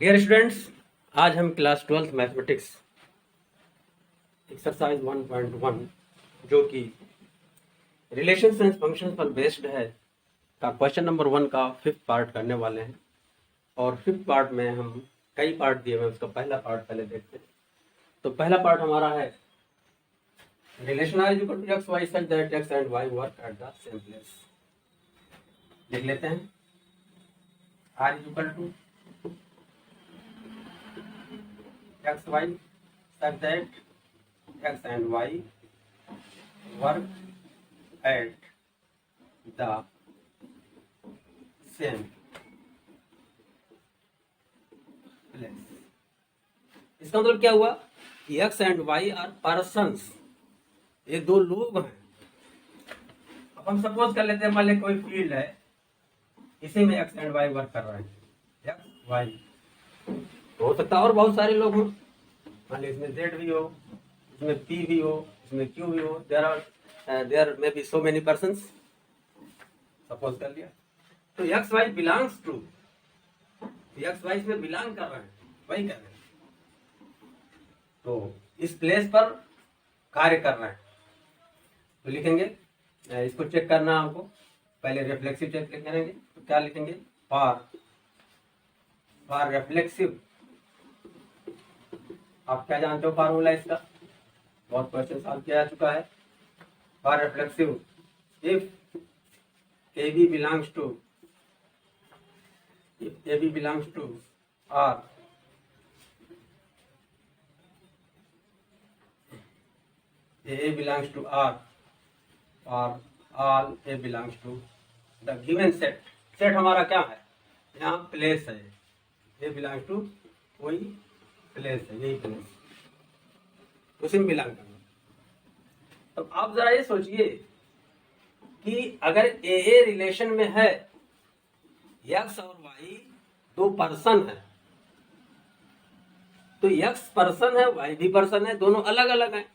Dear students, आज हम class 12th mathematics exercise 1.1 जो कि रिलेशंस एंड फंक्शंस पर बेस्ड है का क्वेश्चन नंबर 1 का 5th पार्ट करने वाले हैं। और 5th पार्ट में हम कई पार्ट दिए हुए, उसका पहला पार्ट पहले देखते हैं। तो पहला पार्ट हमारा है relation R equal to x y such that x and y work at the same place. लिख लेते हैं R equal to x y such that x and y work at the same place। इसका मतलब क्या हुआ कि x and y R persons, ये दो लोग हैं। अब हम सपोज कर लेते हैं, मान लीजिए कोई फील्ड है, इसी में x and y वर्क कर रहे हैं। x y तो हो सकता है और बहुत सारे लोग हों, मान लीजिए इसमें z भी हो, इसमें p भी हो, इसमें q भी हो। There may be so many persons, suppose कर लिया। तो x y belongs to, x y इसमें बिलोंग कर रहे हैं, वही कर रहे हैं, तो इस प्लेस पर कार्य कर रहे हैं। तो लिखेंगे, इसको चेक करना हमको, पहले रिफ्लेक्सिव चेक करेंगे। तो क्या लिखेंगे, फॉर रिफ्लेक्सिव। आप क्या जानते हो फार्मूला इसका, बहुत क्वेश्चन सॉल्व किया जा चुका है। For reflexive, if AB belongs to, if AB belongs to R, A belongs to R, or all A belongs to the given set। Set हमारा क्या है, यहाँ प्लेस है, A belongs to कोई प्लेस है, यही प्लेस, उसी में बिलोंग करना। तो आप जरा ये सोचिए कि अगर ए रिलेशन में है, एक्स और वाई दो पर्सन है, तो एक्स पर्सन है, वाई भी पर्सन है, दोनों अलग अलग हैं।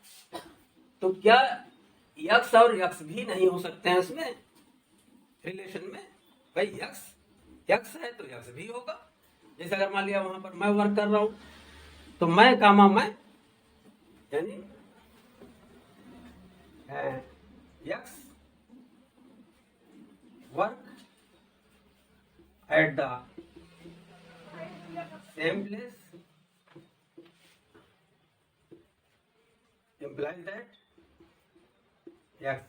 तो क्या एक्स और एक्स भी नहीं हो सकते हैं इसमें रिलेशन में? भाई एक्स एक्स है तो एक्स भी होगा। जैसे अगर मान लिया वहां पर मैं वर्क कर रहा हूं, तो मैं कामा मैं, यानी x work at the same place implies that x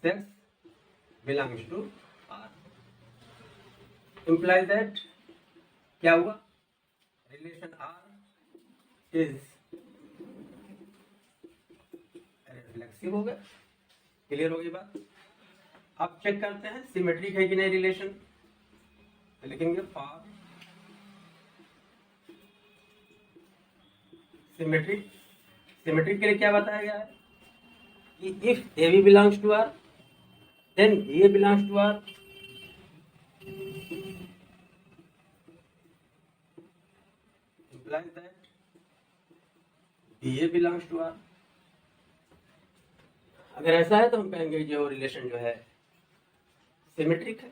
belongs to R। implies that क्या हुआ, रिलेशन R इज रिफ्लेक्सिव हो गया। क्लियर हो गई बात। अब चेक करते हैं सिमेट्रिक है कि नहीं रिलेशन। तो लिखेंगे फॉर सिमेट्रिक। सिमेट्रिक के लिए क्या बताया गया है कि if A B belongs to R then B A belongs to R, implies that b A belongs to R. अगर ऐसा है तो हम कहेंगे जो रिलेशन जो है सिमेट्रिक है।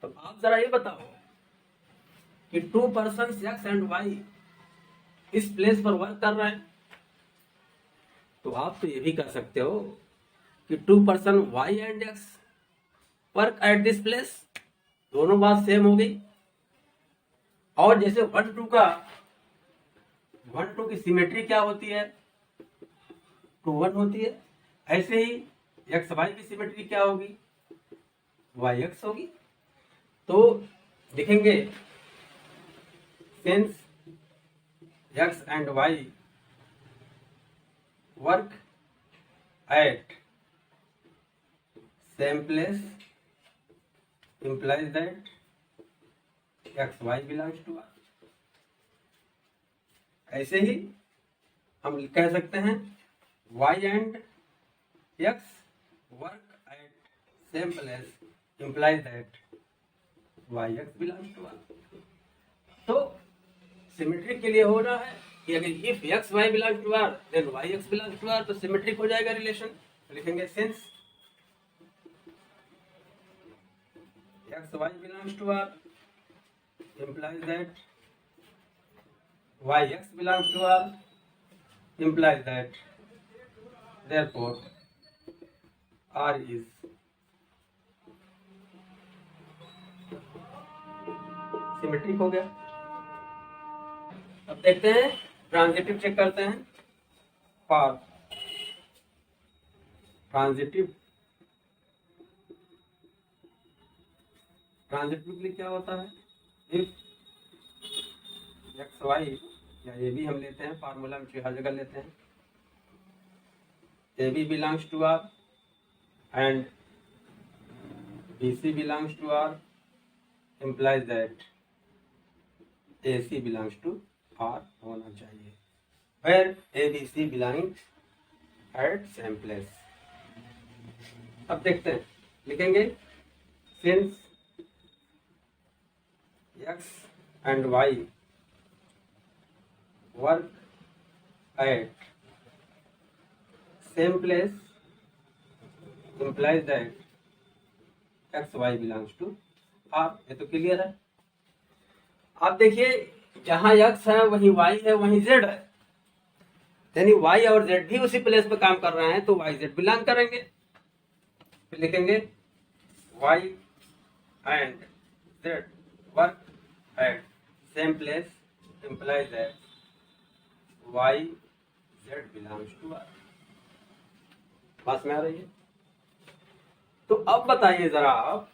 तो आप जरा ये बताओ कि two person x and y इस प्लेस पर वर्क कर रहे हैं, तो आप तो ये भी कर सकते हो कि two person y and x work at this place, दोनों बात सेम हो गई। और जैसे 1 2 की सिमेट्री क्या होती है, 2 1 होती है, ऐसे ही एक्स वाई की सिमेट्री क्या होगी, वाई एक्स होगी। तो लिखेंगे since x and y work at same place implies that x y belongs to R. ऐसे ही हम कह सकते हैं y and x work at same place implies that y x belongs to R. तो सिमेट्रिक के लिए हो रहा है कि अगर if x y belongs to R then y x belongs to R, तो सिमेट्रिक हो जाएगा रिलेशन। तो लिखेंगे since x y belongs to R implies that y x belongs to R implies that therefore R is symmetric हो गया। अब देखते हैं ट्रांजिटिव चेक करते हैं। फॉर ट्रांजिटिवली क्या होता है, इफ एक्स वाई या ए बी हम लेते हैं, फार्मूला में हर जगह लेते हैं, A B belongs to R and B C belongs to R implies that AC belongs to R होना चाहिए, where ABC belongs at same place। अब देखते हैं, लिखेंगे since X and Y work at same place implies that X Y belongs to R। ये तो clear है। आप देखिए जहां x है वहीं y है वहीं z है, यानी y और z भी उसी प्लेस पे काम कर रहे हैं, तो y z बिलोंग करेंगे। फिर लिखेंगे y and z work at same place implies that y z belongs to R। पास में आ रही है। तो अब बताइए जरा आप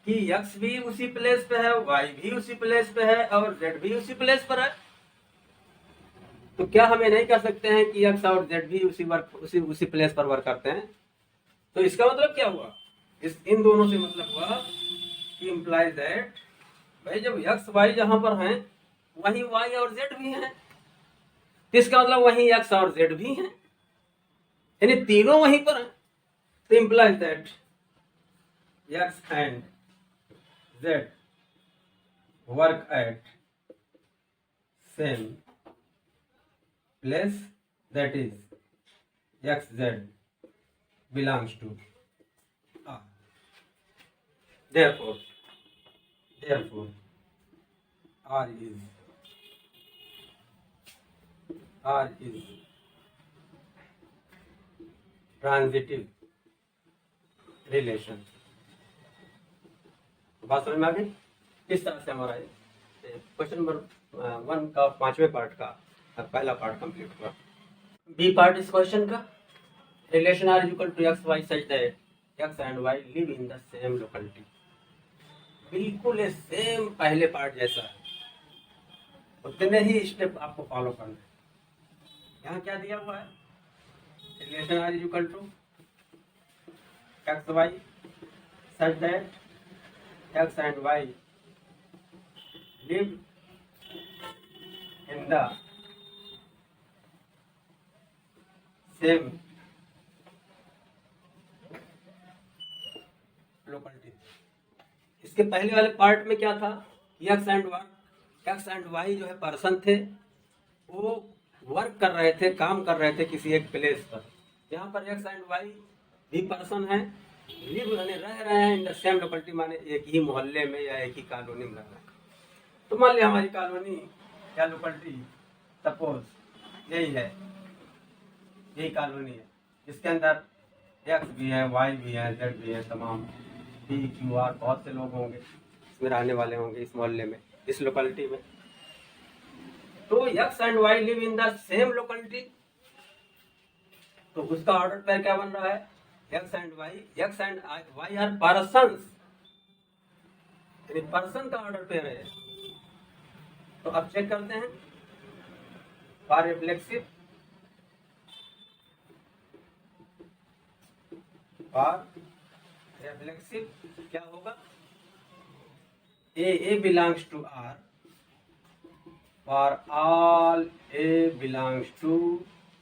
कि x भी उसी प्लेस पे है, y भी उसी प्लेस पे है और z भी उसी प्लेस पर है, तो क्या हमें नहीं कह सकते हैं कि x और z भी उसी प्लेस पर वर्क करते हैं? तो इसका मतलब क्या हुआ, इन दोनों से मतलब हुआ कि इम्प्लाइज दैट भाई जब x y जहां पर हैं वहीं y और z भी हैं, तो इसका मतलब वहीं x और z भी हैं, यानी तीनों वहीं पर हैं। तो implies that x and Z work at same place, that is XZ belongs to R। Therefore R is transitive relation। बात समझ में आ गई? इस तरह से हमारा क्वेश्चन नंबर 1 का 5वें पार्ट का पहला पार्ट कंप्लीट हुआ। बी पार्ट इस क्वेश्चन का, relation R equal to x y such that x and y live in the same locality. बिल्कुल ये सेम पहले पार्ट जैसा है, उतने ही स्टेप आपको फॉलो करना है। यहाँ क्या दिया हुआ है, relation R equal to x y such that X and Y live in the same locality। इसके पहले वाले पार्ट में क्या था, X एंड Y जो है पर्सन थे, वो वर्क कर रहे थे, काम कर रहे थे किसी एक प्लेस पर। यहाँ पर X एंड Y भी पर्सन है, लिव यानी रह रहे हैं इन द सेम लोकेलिटी, माने एक ही मोहल्ले में या एक ही कॉलोनी में रह रहे हैं। तो मान लिया हमारी कॉलोनी या लोकेलिटी सपोज यही है, यही कॉलोनी है, इसके अंदर एक्स भी है, वाई भी है, जेड भी है, तमाम पी क्यू आर बहुत से लोग होंगे इसमें रहने वाले होंगे इस मोहल्ले में, इस लोकेलिटी में। तो x and y live in the same locality, तो उसका ऑर्डर पेयर क्या बन रहा है, X and Y are persons, यानी पर्सन का ऑर्डर पेयर है। तो अब चेक करते हैं फॉर रिफ्लेक्सिव, क्या होगा, A belongs to R for all A belongs to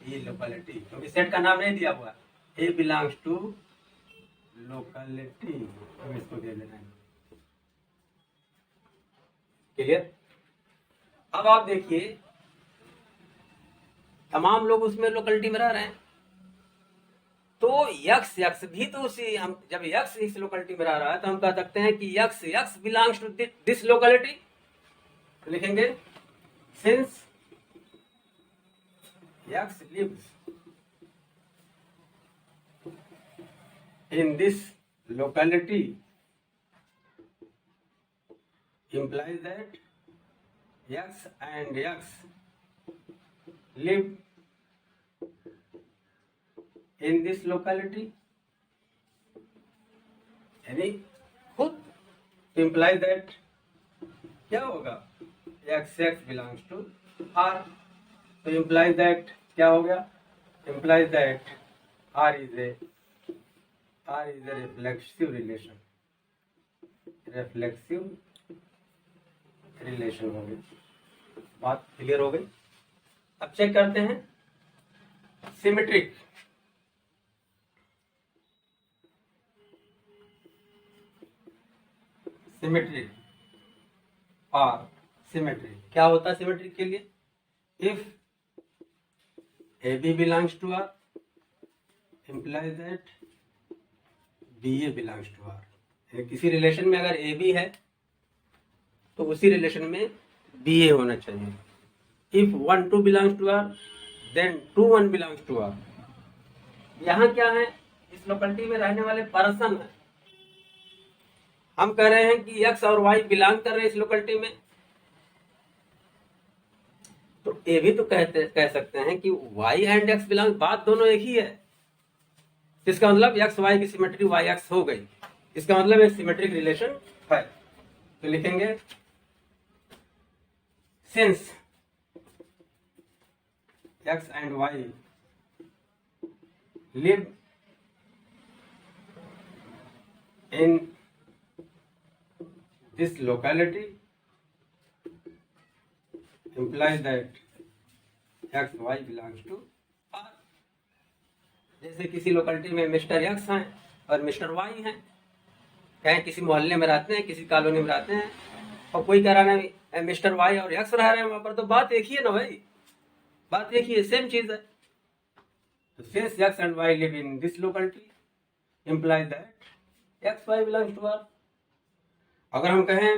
E locality, क्योंकि सेट का नाम नहीं दिया हुआ, A belongs to locality, हम इसको दे देना है। क्लियर? अब आप देखिए तमाम लोग उसमें लोकेलिटी में रह रहे हैं, तो यक्स भी तो उसी, हम जब यक्स इस लोकेलिटी में रह रहा है तो हम कह सकते हैं कि y x belongs to this locality. लिखेंगे since X lives in this locality implies that X and X live in this locality, यानी खुद implies that क्या होगा, X belongs to R, तो implies that क्या हो गया, implies that R is a reflexive relation हो गई। बात क्लियर हो गई। अब चेक करते हैं सिमेट्रिक। सिमेट्रिक और सिमेट्रिक क्या होता है सिमेट्रिक के लिए? If AB belongs to R implies that BA belongs to R। किसी रिलेशन में अगर AB है तो उसी रिलेशन में BA होना चाहिए। If 1 2 belongs to R then 2 1 belongs to R। यहाँ क्या है, इस लोकेलिटी में रहने वाले पर्सन है। हम कह रहे हैं कि X और Y बिलोंग कर रहे हैं इस लोकेलिटी में, तो ये भी तो कह सकते हैं कि Y एंड X बिलोंग, बात दोनों एक ही है। इसका मतलब X Y की सिमेट्री Y X हो गई, इसका मतलब एक सिमेट्रिक रिलेशन है। तो लिखेंगे since X and Y live in this locality implies that X Y belongs to R। जैसे किसी लोकेलिटी में मिस्टर X हैं और मिस्टर Y हैं, कहीं किसी मोहल्ले में रहते हैं, किसी कॉलोनी में रहते हैं, और कोई कह रहा है मिस्टर Y और X रह रहे हैं वहां पर, तो बात एक ही है ना भाई, बात एक ही है, सेम चीज है। तो since X and Y live in this locality implies that X Y belongs to R। अगर हम कहें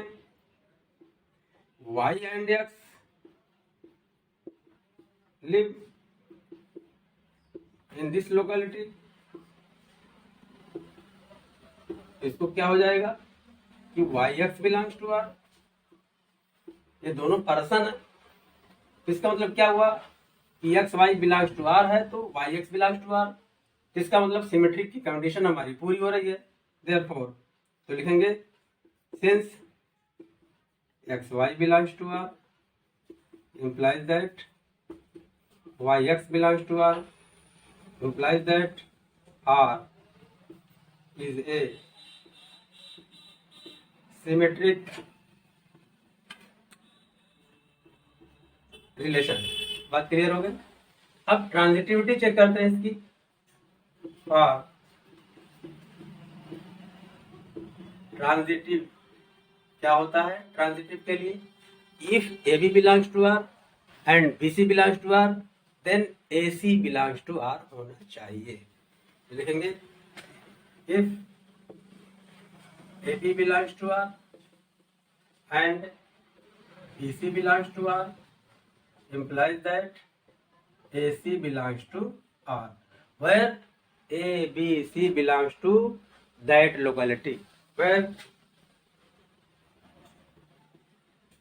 Y and X live in this locality, इसको क्या हो जाएगा कि YX belongs to R। ये दोनों पर्सन है, इसका मतलब क्या हुआ कि XY belongs to R है तो YX belongs to R, इसका मतलब सिमेट्रिक की कंडीशन हमारी पूरी हो रही है। Therefore तो लिखेंगे since XY belongs to R implies that YX belongs to R implies that R is a symmetric relation। बात क्लियर हो गई। अब ट्रांजिटिविटी चेक करते हैं इसकी। ट्रांजिटिव क्या होता है ट्रांजिटिव के लिए? If AB belongs to R and BC belongs to R then AC belongs to R होना चाहिए। लिखेंगे if AB belongs to R and BC belongs to R implies that AC belongs to R, where ABC belongs to that locality, where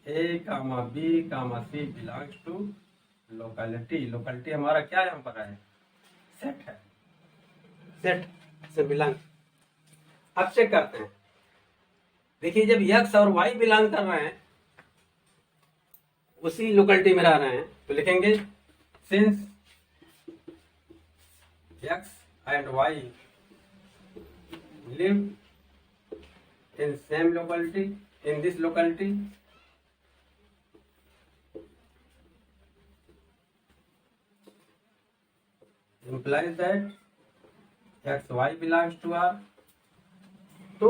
A, B, C belongs to locality। locality हमारा क्या यहाँ पर है? Set है, set से belong. अब check करते हैं। देखिए जब X और Y बिलोंग कर रहे हैं, उसी लोकेलिटी में रह रहे हैं, तो लिखेंगे since X and Y live in same locality, in this locality, implies that X Y belongs to R। तो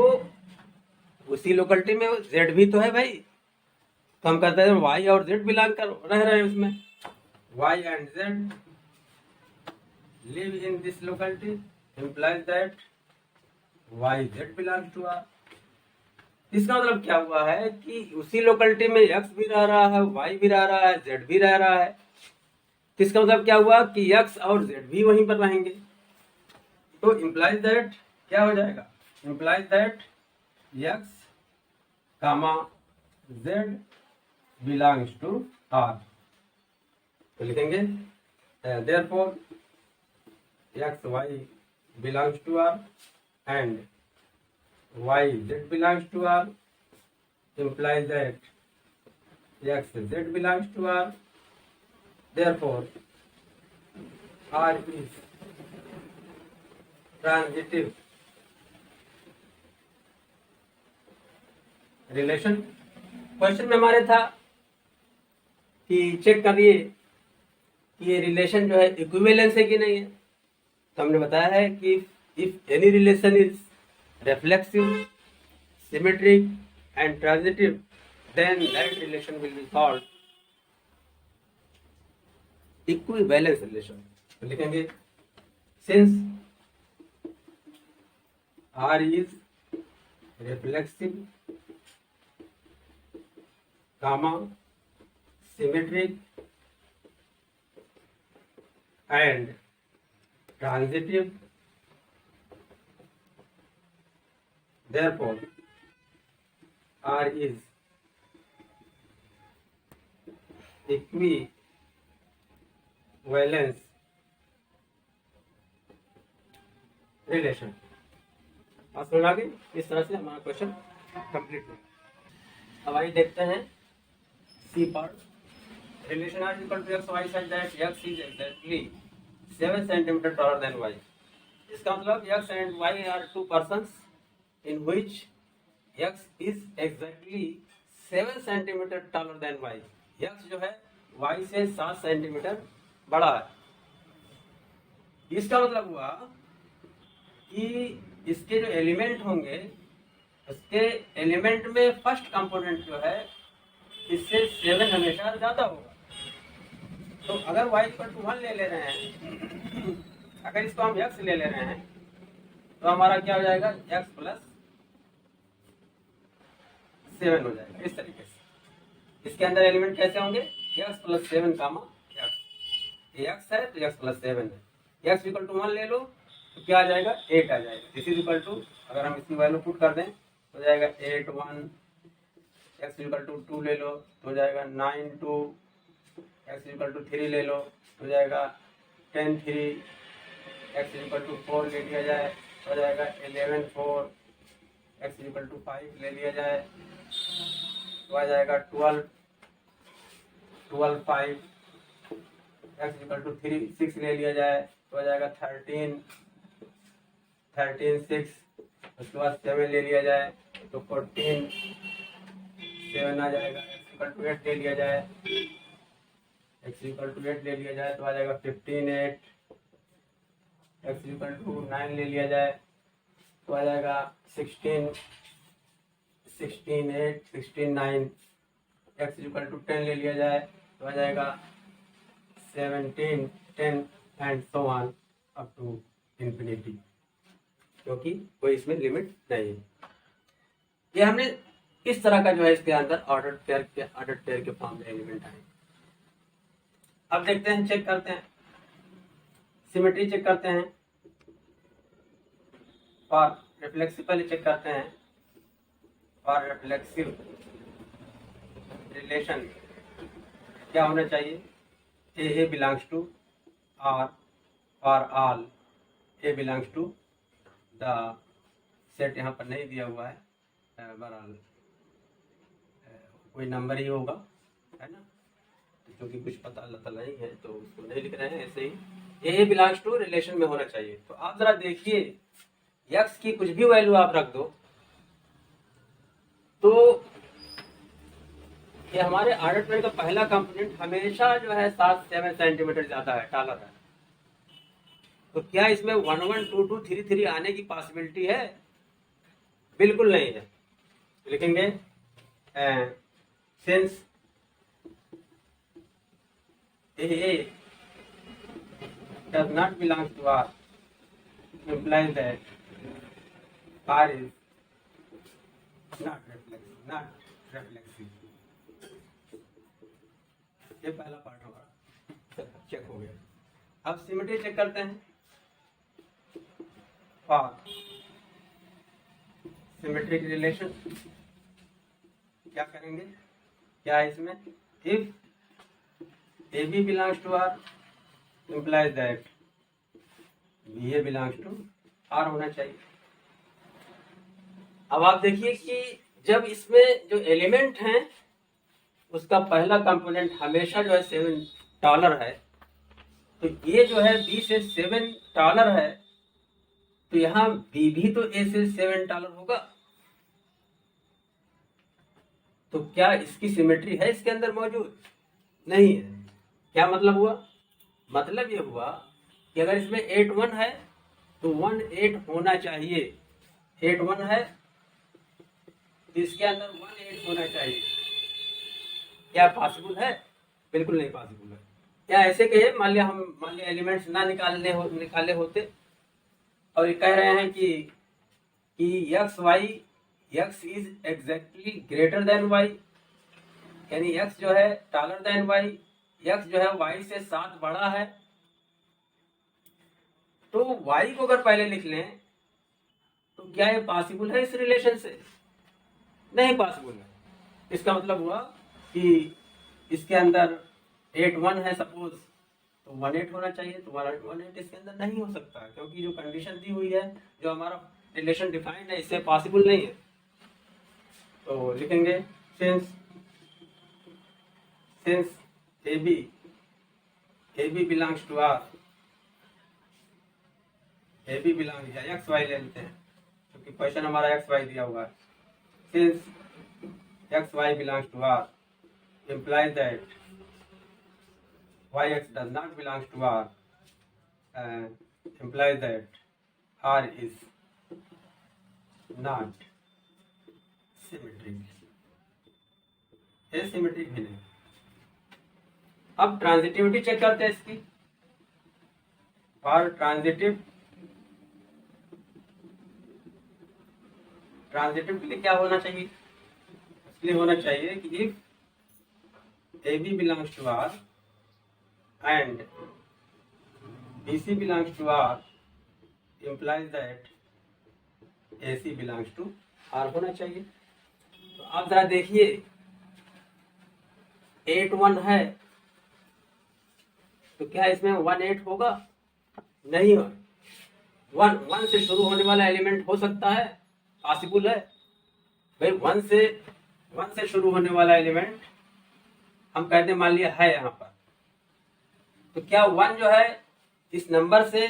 उसी लोकेलिटी में Z भी तो है भाई, तो हम कहते हैं Y और Z बिलोंग कर रह रहे हैं उसमें। Y and Z live in this locality implies that Y Z belongs to R। इसका मतलब क्या हुआ है कि उसी लोकेलिटी में X भी रह रहा है, Y भी रह रहा है, Z भी रह रहा है। तो इसका मतलब क्या हुआ कि x और z भी वहीं पर रहेंगे, तो इम्प्लाइज दैट क्या हो जाएगा, implies that x comma z belongs to R। तो लिखेंगे therefore x y belongs to R and y z belongs to R implies that x z belongs to R, therefore R is transitive relation. Question में हमारे था कि check करिए कि ये relation जो है इक्विवेलेंस है कि नहीं है, तो हमने बताया है कि if any relation is reflexive, symmetric and transitive, then that relation will be called equivalence relation। तो लिखेंगे since R is reflexive, comma symmetric and transitive, therefore R is equivalence relation। आप समझ आ गई? इस तरह से हमारा क्वेश्चन कंप्लीट हुआ। अब आइए देखते हैं C part. Relation R equal to x y such that x is exactly 7 centimetre taller than y. इसका मतलब x and y are two persons in which x is exactly 7 centimetre taller than y। x जो है y से 7 centimetre बड़ा है। इसका मतलब हुआ कि इसके जो एलिमेंट होंगे उसके एलिमेंट में फर्स्ट कंपोनेंट जो है इससे 7 हमेशा ज्यादा होगा। तो अगर y इक्वल टू 1 ले रहे हैं, अगर इसको हम x ले रहे हैं तो हमारा क्या हो जाएगा, x प्लस 7 हो जाएगा। इस तरीके से इसके अंदर एलिमेंट कैसे होंगे, x प्लस 7 कामा x, x है तो x प्लस 7 है। x इक्वल टू 1 ले लो तो क्या आ जाएगा, 8 आ जाएगा। दिस इज इक्वल टू, अगर हम इसकी वैल्यू पुट कर दें तो हो जाएगा 8 1। x इक्वल टू 2 ले लो तो हो जाएगा 9 2। x इक्वल टू 3 ले लो तो हो जाएगा 10 3। x इक्वल टू 4 ले लिया जाए तो हो जाएगा 11 4। x इक्वल टू 5 ले लिया जाए तो आ जाएगा 12 5। x इक्वल टू 6 ले लिया जाए तो आ जाएगा 13 6। उसके बाद 7 ले लिया जाए तो 14 7 आ जाएगा। x इक्वल टू 8 ले लिया जाए, x इक्वल टू 8 ले लिया जाए तो आ जाएगा 15 8। x इक्वल टू 9 ले लिया जाए तो आ जाएगा 16 8 16 9। x इक्वल टू 10 ले लिया जाए तो आ जाएगा 17 10 and so on up to infinity, क्योंकि कोई इसमें लिमिट नहीं है। ये हमने इस तरह का जो है इसके अंदर ऑर्डर पेयर के फॉर्म में एलिमेंट आए। अब देखते हैं, चेक करते हैं, सिमेट्री चेक करते हैं और रिफ्लेक्सिव पहले चेक करते हैं। और रिफ्लेक्सिव रिलेशन क्या होना चाहिए, a belongs to R for all a belongs to the set. यहाँ पर नहीं दिया हुआ है, बहरहाल कोई नंबर ही होगा, है ना, क्योंकि कुछ पता अल्लाह नहीं है तो उसको नहीं लिख रहे हैं, ऐसे ही ए बिलोंग्स टू रिलेशन में होना चाहिए। तो आप जरा देखिए, x की कुछ भी वैल्यू आप रख दो तो ये हमारे ऑर्डर पेयर का पहला कंपोनेंट हमेशा जो है 7 सेंटीमीटर ज्यादा है, टॉलर है। तो क्या इसमें 1 1 2 2 3 3 आने की पॉसिबिलिटी है? बिल्कुल नहीं है। लिखेंगे since A does not belong to R implies that R is not reflexive। ये पहला पार्ट होगा। चेक हो गया। अब सिमेट्री चेक करते हैं। फॉर सिमेट्रिक रिलेशन क्या करेंगे, क्या है इसमें, if A B belongs to R implies that B A belongs to R होना चाहिए। अब आप देखिए कि जब इसमें जो एलिमेंट हैं उसका पहला कंपोनेंट हमेशा जो है $7 है, तो ये जो है बी से $7 है, तो यहाँ बी भी तो ए से $7 होगा। तो क्या इसकी सिमेट्री है इसके अंदर मौजूद? नहीं है। क्या मतलब हुआ? मतलब ये हुआ कि अगर इसमें 8 1 है तो 1 8 होना चाहिए। 8 1 है तो इसके अंदर 1 8 होना चाहिए। क्या पॉसिबल है? बिल्कुल नहीं पॉसिबल है। या ऐसे कहे, मान लिया एलिमेंट्स ना निकाले होते और ये कह रहे हैं कि x is exactly greater than y, यानी x जो है टॉलर देन y, x जो है y से 7 बड़ा है। तो y को अगर पहले लिख लें तो क्या ये पॉसिबल है इस रिलेशन से? नहीं पॉसिबल है। इसका मतलब हुआ कि इसके अंदर 8 1 है सपोज, तो 1 8 होना चाहिए। तो 1 8 इसके अंदर नहीं हो सकता, क्योंकि जो कंडीशन दी हुई है, जो हमारा रिलेशन डिफाइंड है, इससे पॉसिबल नहीं है। तो लिखेंगे since AB belongs to R, AB belong या एक्स वाई ले लेते हैं क्योंकि क्वेश्चन हमारा एक्स वाई दिया हुआ है। Since x y belongs to R implies that yx does not belongs to R, implies that R is not symmetric, asymmetric भी नहीं। अब ट्रांजिटिविटी चेक करते हैं इसकी। फॉर ट्रांजिटिव के लिए क्या होना चाहिए? इसलिए होना चाहिए कि if AB belongs to R and BC belongs to R implies that AC belongs to R होना चाहिए। तो आप जरा देखिए, 8 1 है तो क्या इसमें 1 8 होगा? नहीं हो। 1 से शुरू होने वाला एलिमेंट हो सकता है, पॉसिबल है भाई। 1 से शुरू होने वाला एलिमेंट हम कहते हैं, मान लिया है यहाँ पर, तो क्या 1 जो है इस नंबर से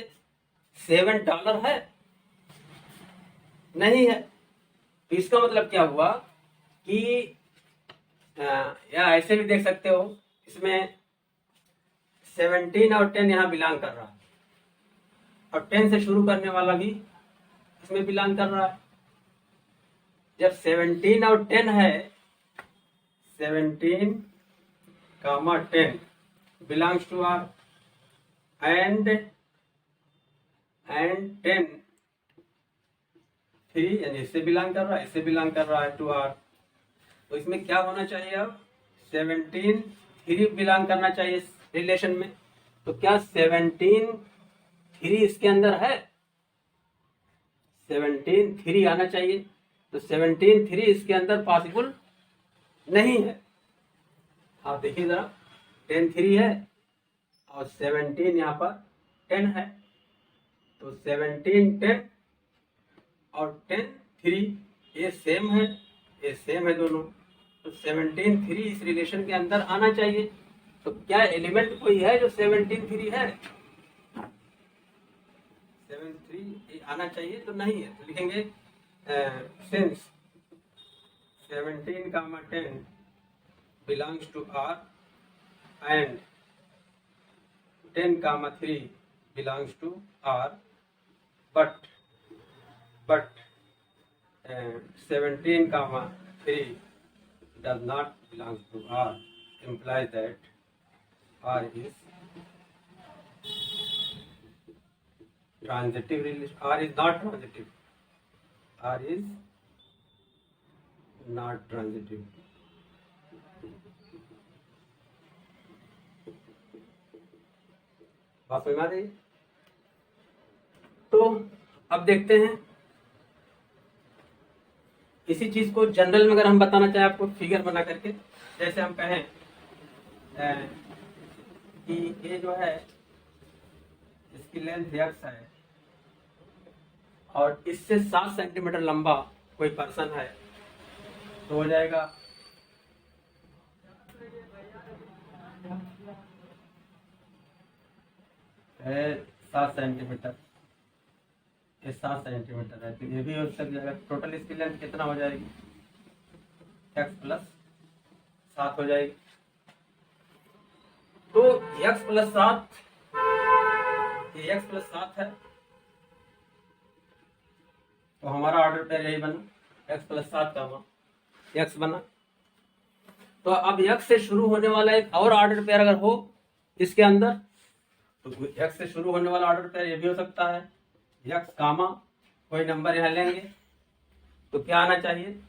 $7 है? नहीं है। तो इसका मतलब क्या हुआ कि या ऐसे भी देख सकते हो, इसमें 17 और 10 यहाँ बिलोंग कर रहा है, और 10 से शुरू करने वाला भी इसमें बिलोंग कर रहा है। जब 17 और 10 है, 17 10 belongs to R and 10 3 यानी इससे बिलोंग कर रहा है, इससे बिलोंग कर रहा है टू R। तो इसमें क्या होना चाहिए? अब 17 3 बिलोंग करना चाहिए इस रिलेशन में। तो क्या 17 3 इसके अंदर है? 17 3 आना चाहिए। तो 17 3 इसके अंदर पॉसिबल नहीं है। आप देखिए जरा, 10 3 है और 17 यहाँ पर 10 है, तो 17 10 और 10 3 ये सेम है दोनों। तो 17 3 इस रिलेशन के अंदर आना चाहिए। तो क्या एलिमेंट कोई है जो 17 3 है? 7 3 आना चाहिए तो नहीं है। तो लिखेंगे since 17 10 belongs to R and 10 3 belongs to R, but 17 3 does not belong to R, implies that R is transitive relation. R is not transitive. R is not transitive. बात समझ में आ रही है? तो अब देखते हैं इसी चीज को जनरल में अगर हम बताना चाहें आपको फिगर बना करके, जैसे हम कहें कि ये जो है इसकी लेंथ x है और इससे 7 सेंटीमीटर लंबा कोई पर्सन है, तो हो जाएगा 7 सेंटीमीटर, ये 7 सेंटीमीटर है, तो ये भी हो सक जाएगा। टोटल इसकी लेंथ कितना हो जाएगी, x प्लस 7 हो जाएगी। तो x प्लस 7, ये x प्लस 7 है, तो हमारा ऑर्डर पेयर यही बना, x प्लस 7 का x बना। तो अब x से शुरू होने वाला एक और ऑर्डर पेयर अगर हो इसके अंदर, तो x से शुरू होने वाला ऑर्डर पेयर ये भी हो सकता है, x कामा कोई नंबर यहाँ लेंगे, तो क्या आना चाहिए,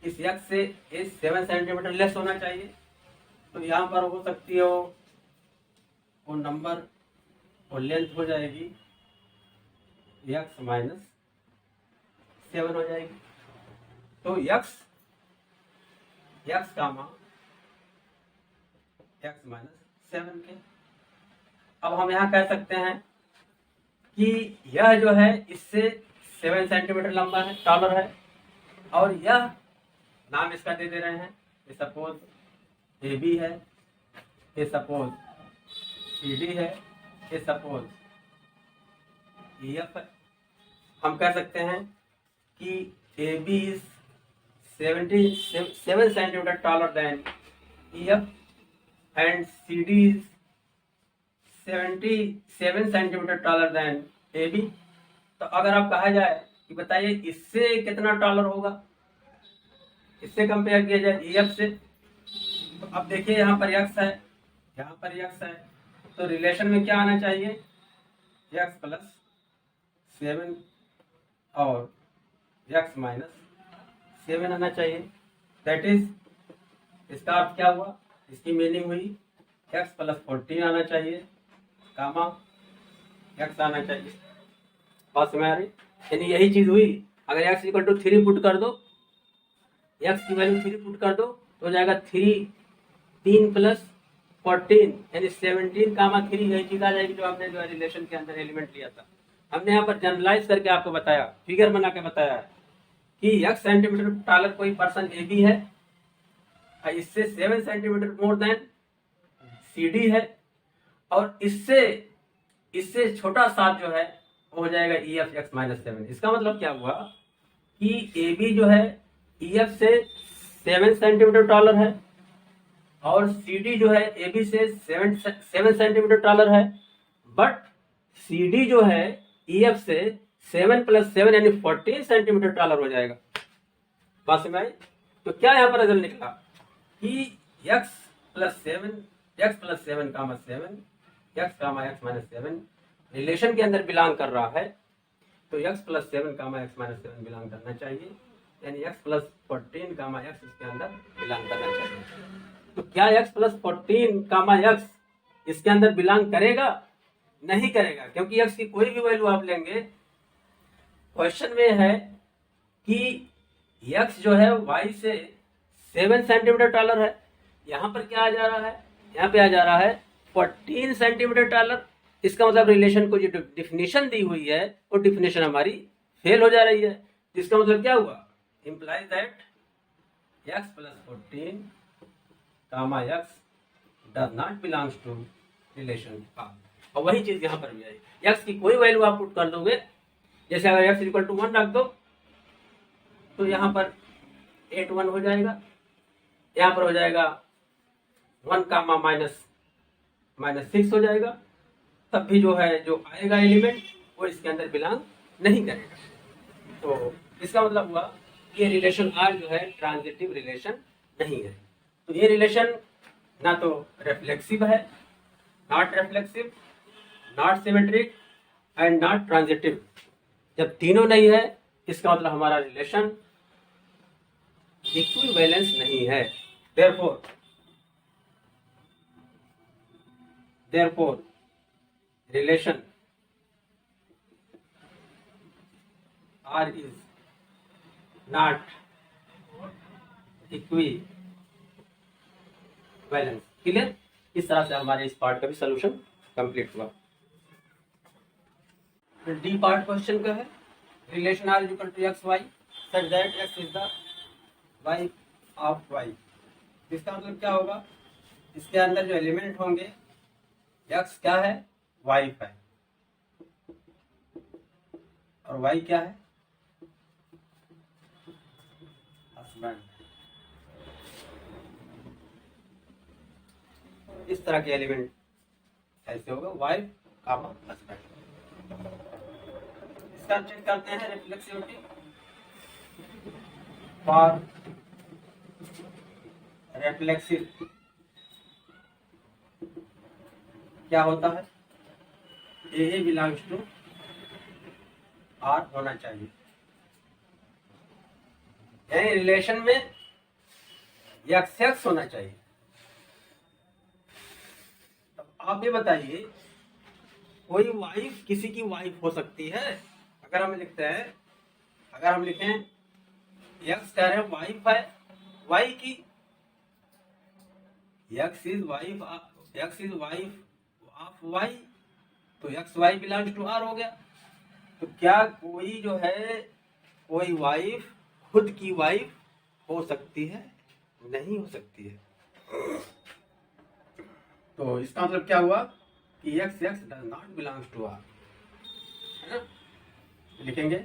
इस x से ये 7 सेंटीमीटर लेस होना चाहिए। तो यहाँ पर हो सकती है वो नंबर और लेंथ हो जाएगी x माइनस 7 हो जाएगी। तो x कामा x माइनस 7 के। अब हम यहाँ कह सकते हैं कि यह जो है इससे 7 सेंटीमीटर लंबा है, टॉलर है, और यह नाम इसका दे रहे हैं, ये सपोज ए बी है, ये सपोज सी डी है, ये सपोज ई एफ है। हम कह सकते हैं कि A B is 77 centimetre taller than E F and C D is 77 centimetre taller than A B. तो अगर आप कहा जाए कि बताइए इससे कितना टॉलर होगा, इससे कंपेयर किया जाए ई एफ से, तो अब देखिए यहाँ पर x है, यहाँ पर x है, तो रिलेशन में क्या आना चाहिए, x प्लस 7 और x माइनस 7 आना चाहिए। दैट इज, इसका अर्थ क्या हुआ, इसकी मीनिंग हुई x प्लस 14 आना चाहिए, कामा x आना चाहिए। बात समझ आ रही? यानी यही चीज हुई, अगर x इक्वल टू 3 पुट कर दो, x की वैल्यू 3 पुट कर दो, तो हो जाएगा 3 प्लस 14 यानी 17 कामा 3, यही चीज आ जाएगी जो आपने जो रिलेशन के अंदर एलिमेंट लिया था। हमने यहाँ पर जनरलाइज करके आपको बताया, फिगर बना के बताया कि x सेंटीमीटर टॉलर कोई पर्सन ए बी है, इससे 7 centimetre more than C D है, और इससे छोटा 7 जो है वो हो जाएगा ई एफ एक्स माइनस 7। इसका मतलब क्या हुआ कि ए बी जो है ई एफ से 7 सेंटीमीटर टॉलर है, और सी डी जो है ए बी से 7 सेंटीमीटर टॉलर है, बट सी डी जो है ई एफ से 7 प्लस 7 यानी 14 सेंटीमीटर टॉलर हो जाएगा। बात समझ आई? तो क्या यहाँ पर रिजल्ट निकला कि x प्लस 7 कामा 7 x कामा x माइनस 7 रिलेशन के अंदर बिलोंग कर रहा है, तो x प्लस 7 कामा x माइनस 7 बिलोंग करना चाहिए, यानी x प्लस 14 कामा x इसके अंदर बिलोंग करना चाहिए। तो क्या x प्लस 14 कामा x इसके अंदर बिलोंग करेगा? नहीं करेगा, क्योंकि x की कोई भी वैल्यू आप लेंगे, क्वेश्चन में है कि x जो है y से 7 सेंटीमीटर टॉलर है, यहाँ पर क्या आ जा रहा है, यहाँ पे आ जा रहा है 14 सेंटीमीटर टॉलर। इसका मतलब रिलेशन को जो डिफिनेशन दी हुई है वो डिफिनेशन हमारी फेल हो जा रही है। इसका मतलब क्या हुआ, implies that x plus 14 comma x does not belongs to relation R। और वही चीज यहाँ पर भी आई, x की कोई वैल्यू आप पुट कर दोगे, जैसे अगर x इक्वल टू 1 रख दो, तो यहाँ पर 8 1 हो जाएगा, यहाँ पर हो जाएगा 1 कामा माइनस 6 हो जाएगा, तब भी जो है जो आएगा एलिमेंट वो इसके अंदर बिलोंग नहीं करेगा। तो इसका मतलब हुआ कि ये रिलेशन आर जो है ट्रांजिटिव रिलेशन नहीं है। तो ये रिलेशन ना तो रिफ्लेक्सिव है, not reflexive, not symmetric and not transitive. जब तीनों नहीं है, इसका मतलब हमारा रिलेशन इक्विवेलेंस नहीं है। therefore relation R is not equivalent। Clear? इस तरह से हमारे इस पार्ट का भी सोल्यूशन कंप्लीट हुआ। डी पार्ट क्वेश्चन का है relation R equal to x y such that x is the wife of y. इसका मतलब क्या होगा? इसके अंदर जो एलिमेंट होंगे एक्स क्या है? वाइफ है, और वाई क्या है? हस्बैंड। इस तरह के एलिमेंट ऐसे होगा वाइफ कामा हस्बैंड। इसका चेक करते हैं रिफ्लेक्सिविटी फॉर रिफ्लेक्सिव क्या होता है? ए बिलोंग्स टू आर होना चाहिए। यानी रिलेशन में एक्स एक्स होना चाहिए। अब आप ये बताइए, कोई वाइफ किसी की वाइफ हो सकती है? अगर हम लिखते हैं, अगर हम लिखें एक्स कह रहे हैं वाइफ है वाई की, x is wife of y, तो x y belongs to R हो गया। तो क्या कोई जो है कोई वाइफ खुद की वाइफ हो सकती है? नहीं हो सकती है। तो इसका मतलब क्या हुआ कि x x does not belongs to R, है ना? लिखेंगे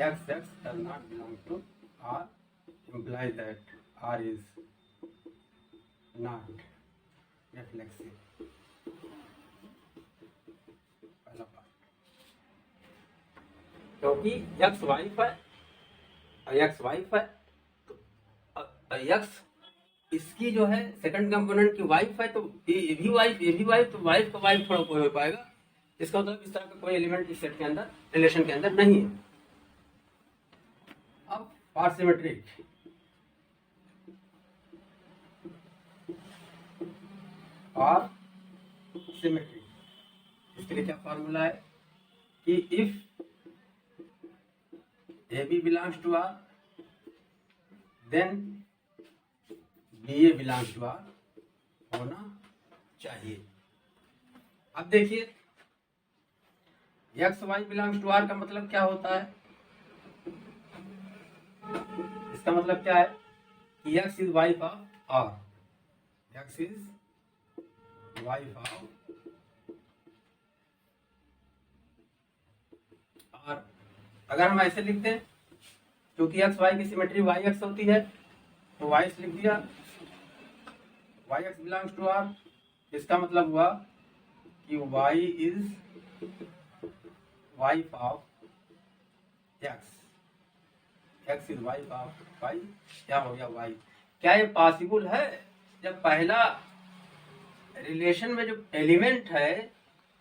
x x does not belong to R implies that R is not reflexive। पहला पार्ट, क्योंकि एक्स वाइफ है, एक्स वाइफ है तो एक्स इसकी जो है सेकंड कंपोनेंट की वाइफ है, तो ये भी वाइफ तो वाइफ का वाइफ थोड़ा कोई हो पाएगा। इसका मतलब इस तरह का कोई एलिमेंट इस सेट के अंदर रिलेशन के अंदर नहीं है। अब फॉर सिमेट्रिक और सिमेट्री, इसके लिए क्या फॉर्मूला है कि if A B belongs to R then B A belongs to R होना चाहिए। अब देखिए x y belongs to R का मतलब क्या होता है? इसका मतलब क्या है कि x is wife of R, x is wife of R. अगर हम ऐसे लिखते हैं, क्योंकि एक्स वाई की सिमेट्री वाई एक्स होती है, तो वाई एक्स लिख दिया, y x belongs to R. इसका मतलब हुआ कि y is wife of x, x is wife of y. क्या हो गया? वाई। क्या ये पॉसिबल है? जब पहला रिलेशन में जो एलिमेंट है,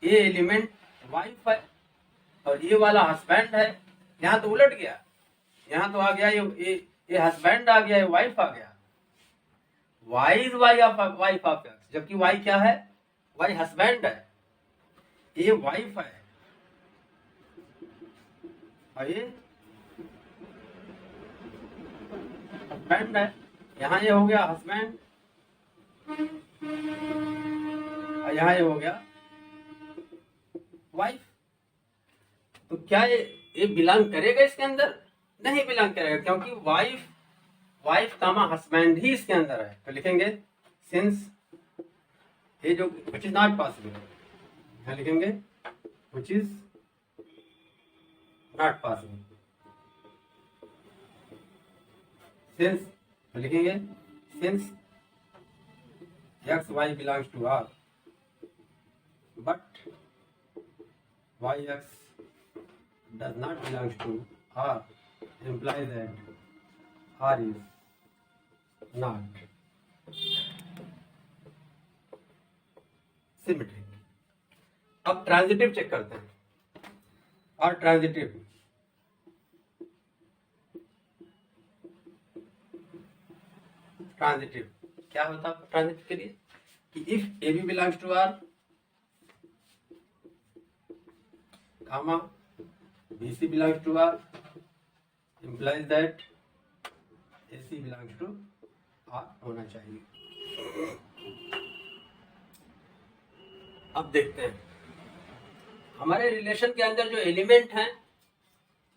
ये एलिमेंट वाइफ है और ये वाला हस्बैंड है, यहाँ तो उलट गया, यहाँ तो आ गया ये हस्बैंड आ गया, ये वाइफ आ गया। Y is wife of x, जबकि वाई क्या है? वाई हस्बैंड है, ये वाइफ है और ये हस्बैंड है। यहाँ ये हो गया हस्बैंड और यहाँ ये हो गया वाइफ। तो क्या ये बिलोंग करेगा इसके अंदर? नहीं बिलोंग करेगा, क्योंकि वाइफ कामा हस्बैंड ही इसके अंदर है। तो लिखेंगे सिंस ये जो विच इज नॉट पॉसिबल, यहाँ लिखेंगे which is not possible. Since लिखेंगे since x y belongs to R but y x does not belongs to R implies that R is not symmetric। अब ट्रांजिटिव चेक करते हैं। और transitive क्या होता है ट्रांजिटिव के लिए? कि if A B belongs to R comma BC belongs to R implies that AC belongs to R होना चाहिए। अब देखते हैं हमारे रिलेशन के अंदर जो एलिमेंट है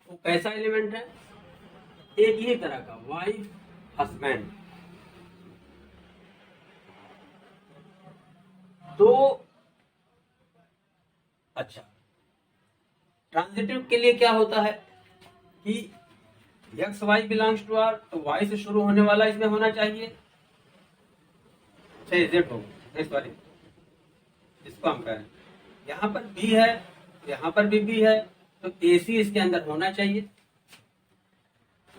वो कैसा एलिमेंट है, एक ही तरह का, वाइफ हस्बैंड। तो अच्छा, ट्रांजिटिव के लिए क्या होता है कि x y belongs to R, तो वाई से शुरू होने वाला इसमें होना चाहिए, जेड होगा इस बार, इसको हम करें। यहाँ पर बी है, यहाँ पर भी बी है, तो ए सी इसके अंदर होना चाहिए।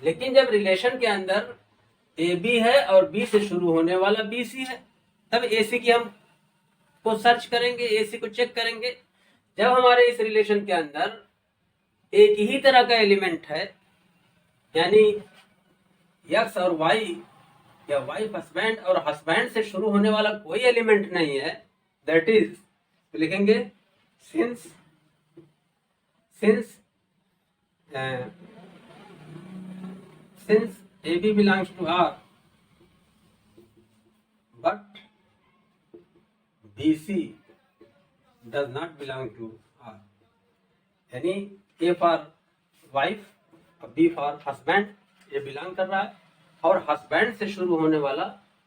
लेकिन जब रिलेशन के अंदर ए बी है और बी से शुरू होने वाला बी सी है, तब ए सी की हम को सर्च करेंगे, ए सी को चेक करेंगे। जब हमारे इस रिलेशन के अंदर एक ही तरह का एलिमेंट है, यानी एक्स और वाई या वाइफ हस्बैंड और हस्बैंड से शुरू होने वाला कोई एलिमेंट नहीं है, दैट इज, तो लिखेंगे since A B belongs to R but B C does not belong to R, यानी A for wife और B for husband, ये बिलोंग कर रहा है और हस्बैंड से शुरू होने वाला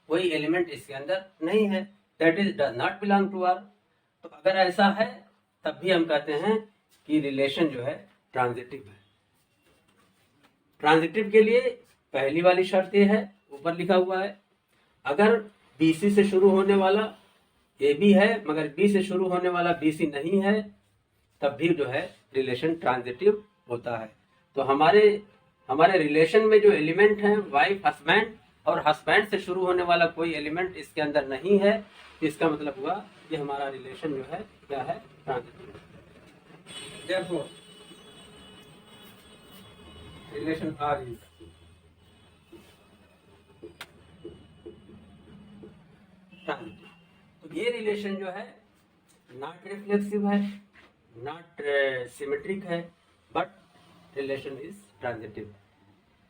कोई एलिमेंट इसके अंदर नहीं है, that is does not belong to R. तो अगर ऐसा है तब भी हम कहते हैं कि रिलेशन जो है ट्रांजिटिव है। ट्रांजिटिव के लिए पहली वाली शर्त ये है, ऊपर लिखा हुआ है, अगर BC से शुरू होने वाला ए बी है मगर बी से शुरू होने वाला बी सी नहीं है, तब भी जो है रिलेशन ट्रांजिटिव होता है। तो हमारे रिलेशन में जो एलिमेंट हैं वाइफ हस्बैंड और हस्बैंड से शुरू होने वाला कोई एलिमेंट इसके अंदर नहीं है, इसका मतलब हुआ कि हमारा रिलेशन जो है क्या है, transitive. Therefore, relation R is transitive. तो ये रिलेशन जो है नॉट रिफ्लेक्सिव है, नॉट सिमेट्रिक है, but relation is transitive.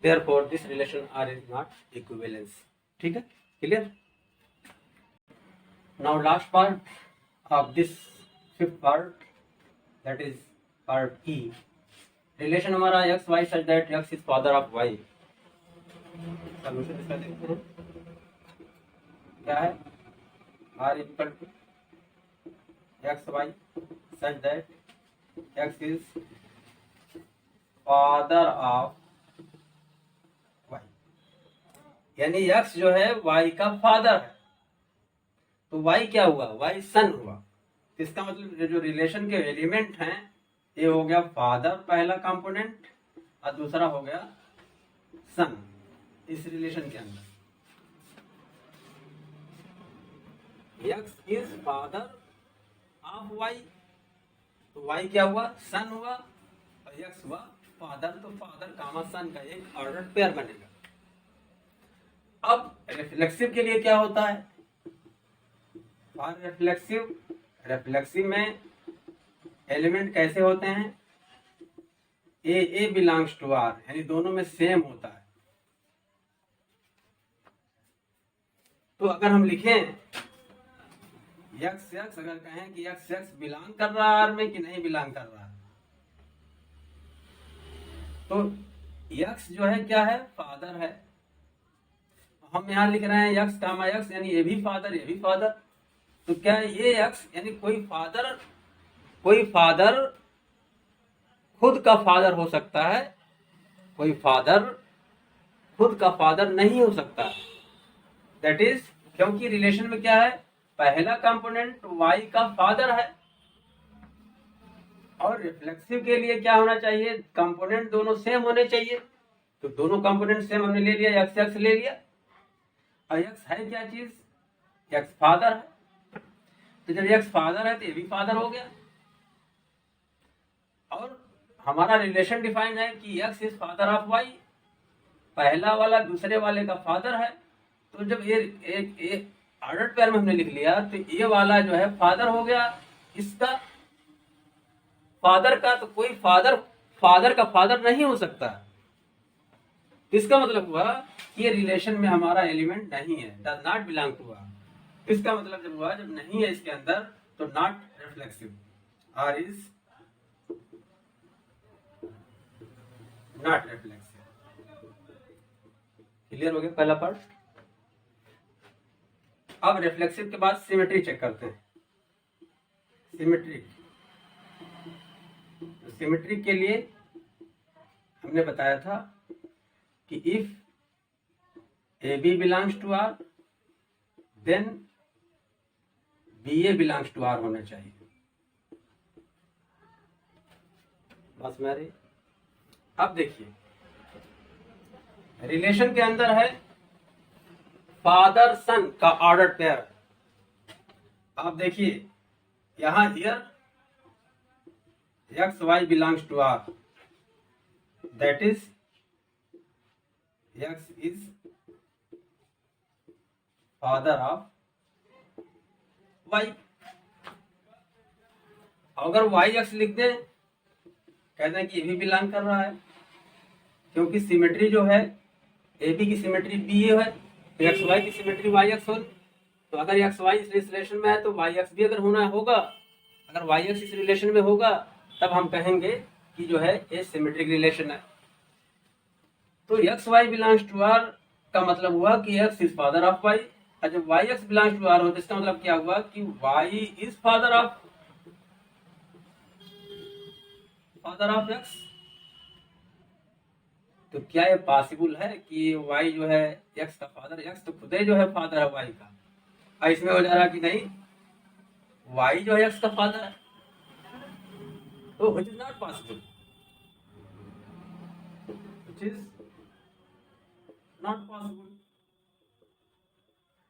Therefore this relation R is not equivalence. ठीक है, clear. Now last part of this fifth part, that is part e. Relation हमारा x y such that x is father of y. Solution इसका देखते हैं क्या है, R equal to x y such that x is father of y, यानी x जो है y का फादर है। तो y क्या हुआ, y सन हुआ। इसका मतलब जो रिलेशन के एलिमेंट हैं, ये हो गया फादर पहला कंपोनेंट और दूसरा हो गया सन इस रिलेशन के अंदर। X is father of y, तो वाई क्या हुआ, सन हुआ, और एक्स हुआ फादर, तो फादर कामा सन का एक ऑर्डर पेयर बनेगा। अब रिफ्लेक्सिव के लिए क्या होता है, फॉर रिफ्लेक्सिव में एलिमेंट कैसे होते हैं, ए बिलोंग्स टू आर, यानी दोनों में सेम होता है। तो अगर हम लिखें एक्स अगर कहें कि एक्स बिलोंग कर रहा है आर में कि नहीं बिलोंग कर रहा है, तो एक्स जो है क्या है, फादर है। हम यहाँ लिख रहे हैं एक्स कामा एक्स, यानी ये भी फादर ये भी फादर। तो क्या ये एक्स यानी कोई फादर खुद का फादर हो सकता है, कोई फादर खुद का फादर नहीं हो सकता। दैट इज, क्योंकि रिलेशन में क्या है, पहला कंपोनेंट वाई का फादर है, और रिफ्लेक्सिव के लिए क्या होना चाहिए, कंपोनेंट दोनों सेम होने चाहिए। तो दोनों कंपोनेंट सेम हमने ले लिया, एक्स ले लिया, और एक्स है क्या चीज, एक्स फादर है। तो जब एक्स फादर है तो ये भी फादर हो गया, और हमारा रिलेशन डिफाइन है कि x is father of y, पहला वाला दूसरे वाले का फादर है। तो जब ऑर्डर्ड पेयर में हमने लिख लिया तो ये वाला जो है फादर हो गया इसका फादर का, तो कोई फादर का फादर नहीं हो सकता। इसका मतलब हुआ कि ये रिलेशन में हमारा एलिमेंट नहीं है, does not belong to R. इसका मतलब जब हुआ जब नहीं है इसके अंदर तो not reflexive, R is not reflexive. Clear हो गया पहला पार्ट। अब रिफ्लेक्सिव के बाद सिमेट्री चेक करते हैं। सिमेट्री के लिए हमने बताया था कि if A B belongs to R then B A belongs to R होना चाहिए। बस मेरे अब देखिए रिलेशन के अंदर है फादर सन का ऑर्डर पेयर। आप देखिए यहां here x y belongs to R, that is x is father of y. अगर वाई एक्स लिख दें कहते हैं कि ये भी बिलोंग कर रहा है, क्योंकि सिमेट्री जो है ए बी की सिमेट्री बी ए है तो एक्स वाई की सिमेट्री वाई एक्स हो। तो अगर एक्स वाई इस रिलेशन में है तो वाई एक्स भी अगर होना होगा, अगर वाई एक्स इस रिलेशन में होगा तब हम कहेंगे कि जो है ये सिमेट्रिक रिलेशन है। तो x y belongs to R का मतलब हुआ कि x is father of y, और जब y x belongs to R हो तो इसका मतलब क्या हुआ कि y is father of x. तो क्या ये पॉसिबल है कि वाई जो है एक्स का फादर, एक्स तो खुद ही जो है फादर है वाई का, और इसमें हो जा रहा कि नहीं वाई जो है एक्स का फादर है, तो which is not possible, which is not possible.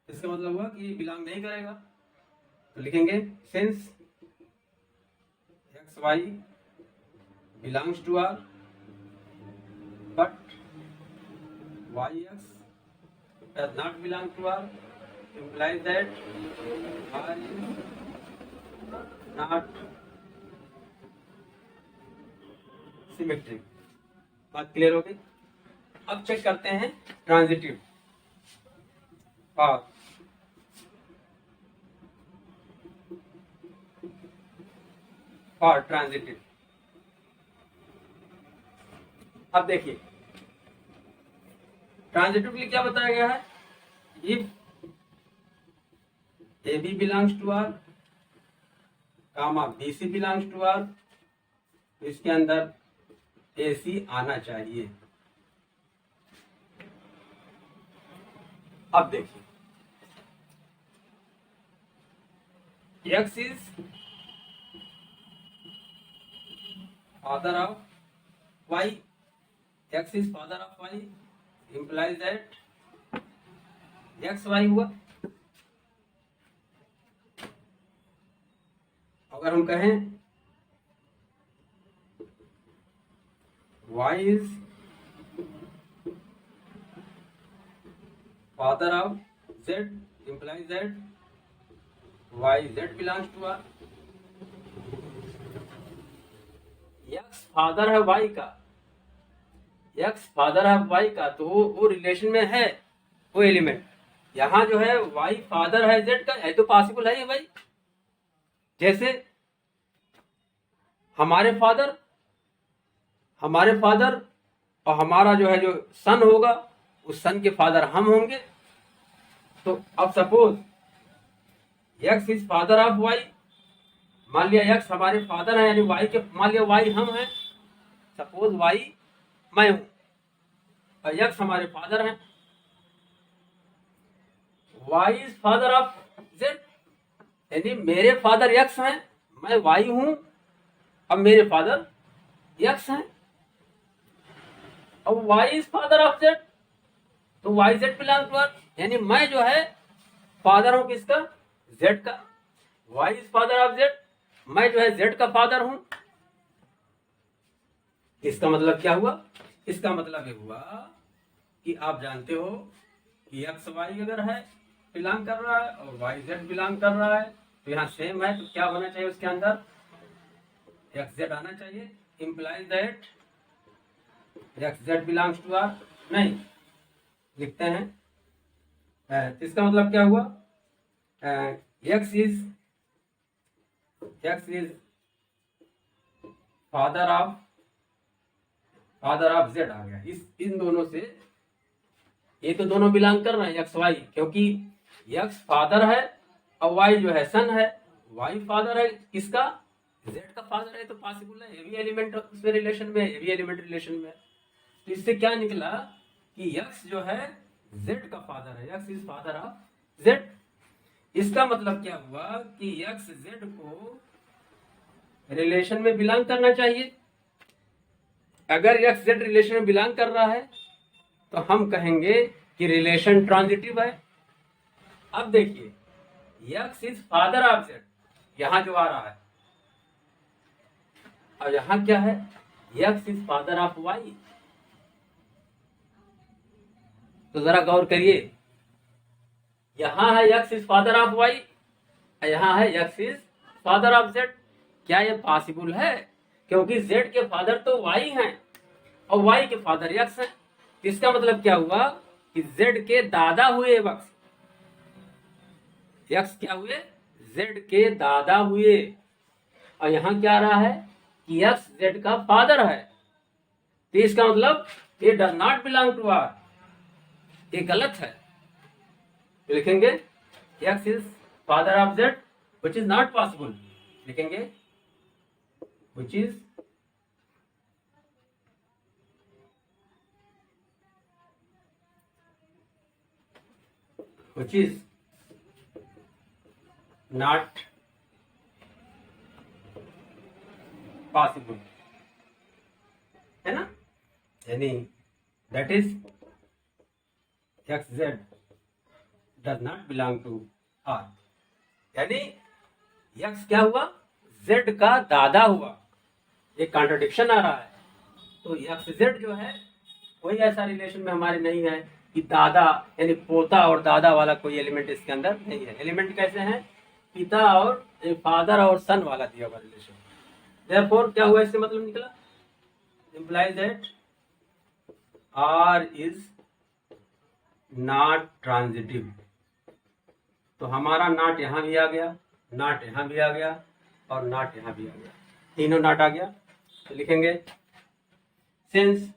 इसका मतलब हुआ कि बिलोंग नहीं करेगा। तो लिखेंगे since x y belongs to R but yx does not belong to R implies that R is not symmetric। बात क्लियर हो गई। अब चेक करते हैं ट्रांजिटिव और ट्रांजिटिव। अब देखिए ट्रांजिटिवली क्या बताया गया है, if A B belongs to R comma B C belongs to R तो इसके अंदर ए सी आना चाहिए। अब देखिए x is father of y, x is father of y implies that x y हुआ। अगर हम कहें y is father of z implies that y z belongs to r। x father है y का, एक्स फादर ऑफ वाई का, तो वो relation में है वो एलिमेंट। यहां जो है वाई फादर है जेड का, है तो पॉसिबल है ये भाई। जैसे हमारे फादर और हमारा जो है जो सन होगा उस सन के फादर हम होंगे। तो अब suppose x is father of y, मान लिया एक्स हमारे फादर है यानी वाई के, मान लिया वाई हम हैं, सपोज वाई मैं हूं और एक्स हमारे फादर हैं। Y is father of z यानी मेरे फादर एक्स हैं, मैं वाई हूं, अब मेरे फादर एक्स हैं। अब y is father of z तो y z belong to R यानी मैं जो है फादर हूं किसका, जेड का। Y is father of z मैं जो है जेड का फादर हूं। इसका मतलब क्या हुआ, इसका मतलब ये हुआ कि आप जानते हो कि एक्स वाई अगर है बिलोंग कर रहा है और वाई जेड बिलोंग कर रहा है, तो यहाँ सेम है, तो क्या होना चाहिए उसके अंदर, एक्स जेड आना चाहिए। Implies that x z belongs to R, नहीं लिखते हैं। तो इसका मतलब क्या हुआ, x is father of z आ गया। इन दोनों से ये तो दोनों बिलोंग कर रहे हैं एक्स वाई, क्योंकि एक्स फादर है और वाई जो है सन है। वाई फादर है किसका, जेड का फादर है, तो पॉसिबल है, ये भी एलिमेंट उसमें रिलेशन में है, ये भी एलिमेंट रिलेशन में है। तो इससे क्या निकला कि एक्स जो है जेड का फादर है, x is father of Z. इसका मतलब क्या हुआ कि एक्स जेड को रिलेशन में बिलोंग करना चाहिए। अगर एक्स जेड रिलेशन में बिलोंग कर रहा है तो हम कहेंगे कि रिलेशन ट्रांजिटिव है। अब देखिए x is father of z, यहां जो आ रहा है, और यहां क्या है, x is father of y. तो जरा गौर करिए, यहां है x is father of y, यहां है x is father of z. क्या ये पॉसिबल है, क्योंकि जेड के फादर तो वाई हैं और वाई के फादर एक्स हैं। इसका मतलब क्या हुआ कि जेड के दादा हुए एक्स क्या हुए, जेड के दादा हुए। और यहां क्या आ रहा है कि एक्स जेड का फादर है, तो इसका मतलब ये does not belong to R, ये गलत है। तो लिखेंगे x is father of z which is not possible, लिखेंगे which is not possible, है ना, यानी that is xz does not belong to R, यानी x क्या हुआ, z का दादा हुआ। एक कॉन्ट्रडिक्शन आ रहा है। तो एक्स जेड जो है कोई ऐसा रिलेशन में हमारे नहीं है कि दादा यानी पोता और दादा वाला कोई एलिमेंट इसके अंदर नहीं है। एलिमेंट कैसे हैं, पिता और फादर और सन वाला दिया हुआ रिलेशन। देयरफॉर क्या हुआ, इससे मतलब निकला, implies that R is not transitive. तो हमारा नॉट यहां भी आ गया, नॉट यहां भी आ गया और नॉट यहां भी आ गया, तीनों नॉट आ गया। तो लिखेंगे since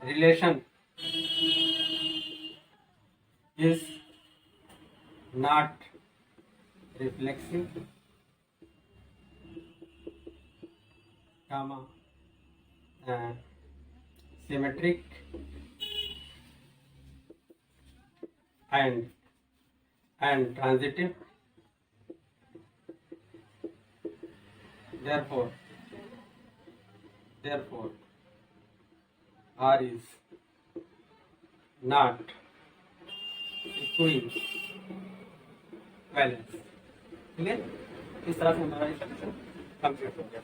relation is not reflexive, comma symmetric and transitive, therefore R is not equivalent। ठीक है, इस तरह से हमारा कंप्लीट हो गया।